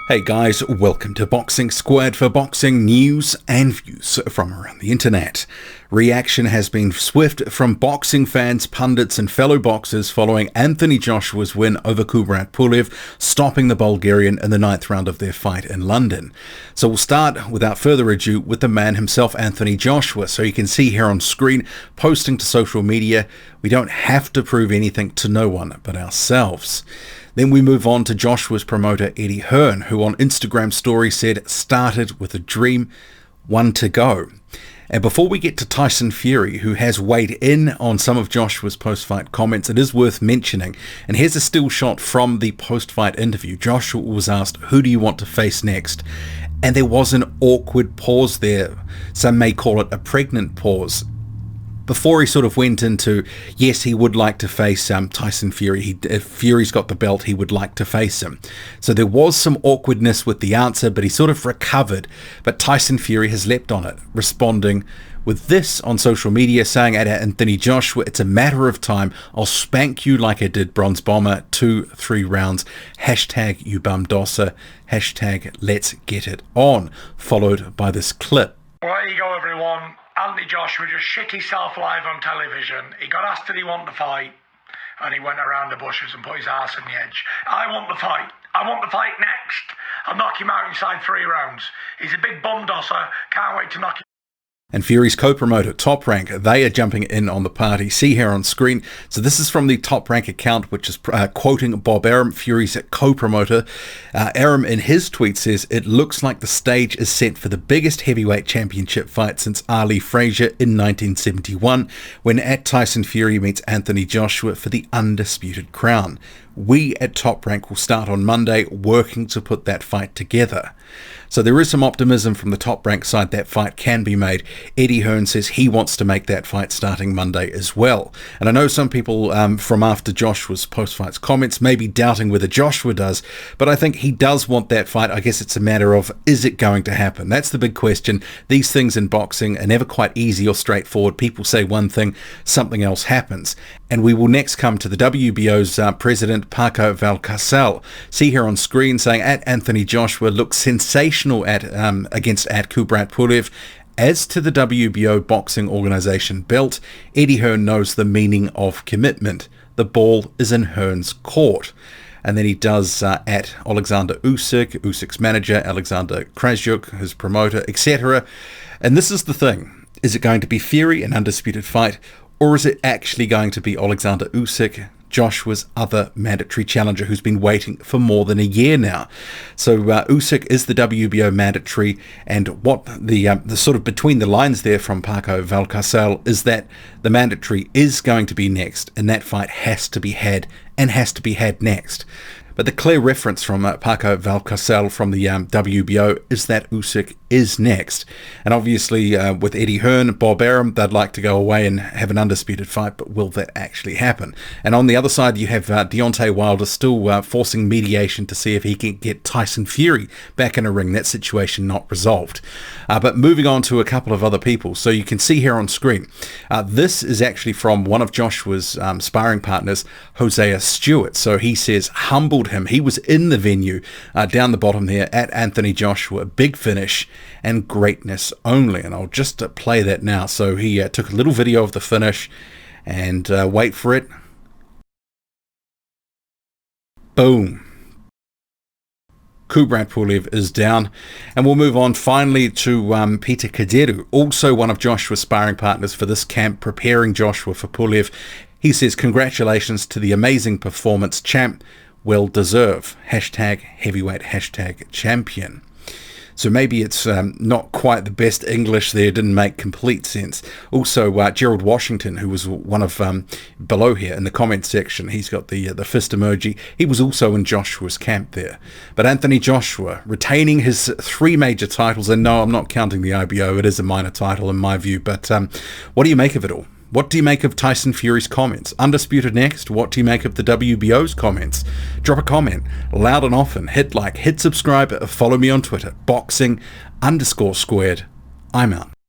Hey guys, welcome to Boxing Squared for boxing news and views from around the internet. Reaction has been swift from boxing fans, pundits and fellow boxers following Anthony Joshua's win over Kubrat Pulev, stopping the Bulgarian in the 9th round of their fight in London. So we'll start, without further ado, with the man himself, Anthony Joshua. So you can see here on screen, posting to social media, we don't have to prove anything to no one but ourselves. Then we move on to Joshua's promoter Eddie Hearn, who on Instagram story said, started with a dream, one to go. And before we get to Tyson Fury, who has weighed in on some of Joshua's post-fight comments, it is worth mentioning, and here's a still shot from the post-fight interview. Joshua was asked, who do you want to face next? And there was an awkward pause there. Some may call it a pregnant pause. Before he sort of went into, yes, he would like to face Tyson Fury. If Fury's got the belt, he would like to face him. So there was some awkwardness with the answer, but he sort of recovered. But Tyson Fury has leapt on it, responding with this on social media, saying at Anthony Joshua, it's a matter of time. I'll spank you like I did Bronze Bomber, 2-3 rounds. Hashtag you bum dosser. Hashtag let's get it on. Followed by this clip. Well, there you go, everyone. Anthony Joshua just shit himself live on television. He got asked did he want the fight, and he went around the bushes and put his arse on the edge. I want the fight. I want the fight next. I'll knock him out inside 3 rounds. He's a big bum dosser. Can't wait to knock him. And Fury's co-promoter, Top Rank, they are jumping in on the party. See here on screen. So this is from the Top Rank account, which is quoting Bob Arum, Fury's co-promoter. Arum in his tweet says, it looks like the stage is set for the biggest heavyweight championship fight since Ali Frazier in 1971, when at Tyson Fury meets Anthony Joshua for the undisputed crown. We at Top Rank will start on Monday working to put that fight together. So there is some optimism from the Top Rank side that fight can be made. Eddie Hearn says he wants to make that fight starting Monday as well. And I know some people from after Joshua's post-fight comments may be doubting whether Joshua does, but I think he does want that fight. I guess it's a matter of, is it going to happen? That's the big question. These things in boxing are never quite easy or straightforward. People say one thing, something else happens. And we will next come to the WBO's president, Paco Valcárcel. See here on screen saying at Anthony Joshua looks sensational at against Kubrat Pulev. As to the WBO boxing organization belt, Eddie Hearn knows the meaning of commitment. The ball is in Hearn's court. And then he does at Alexander Usyk, Usyk's manager, Alexander Krasjuk, his promoter, etc. And this is the thing. Is it going to be Fury, an undisputed fight, or is it actually going to be Alexander Usyk, Joshua's other mandatory challenger, who's been waiting for more than a year now? So Usyk is the WBO mandatory, and what the sort of between the lines there from Paco Valcárcel is that the mandatory is going to be next, and that fight has to be had, and has to be had next. But the clear reference from Paco Valcárcel from the WBO is that Usyk is next. And obviously with Eddie Hearn, Bob Arum, they'd like to go away and have an undisputed fight, but will that actually happen? And on the other side, you have Deontay Wilder still forcing mediation to see if he can get Tyson Fury back in a ring. That situation not resolved. But moving on to a couple of other people. So you can see here on screen, this is actually from one of Joshua's sparring partners, Hosea Stewart. So he says, humbled him. He was in the venue down the bottom there at Anthony Joshua. Big finish and greatness only. And I'll just play that now. So he took a little video of the finish and wait for it. Boom. Kubrat Pulev is down. And we'll move on finally to Peter Kadiru, also one of Joshua's sparring partners for this camp, preparing Joshua for Pulev. He says, congratulations to the amazing performance, champ. Well deserved. Hashtag heavyweight, hashtag champion. So maybe it's not quite the best English there, didn't make complete sense. Also, Gerald Washington, who was one of below here in the comment section, he's got the fist emoji. He was also in Joshua's camp there. But Anthony Joshua, retaining his 3 major titles, and no, I'm not counting the IBO, it is a minor title in my view, but what do you make of it all? What do you make of Tyson Fury's comments? Undisputed next. What do you make of the WBO's comments? Drop a comment, loud and often. Hit like, hit subscribe, follow me on Twitter, boxing_squared_. I'm out.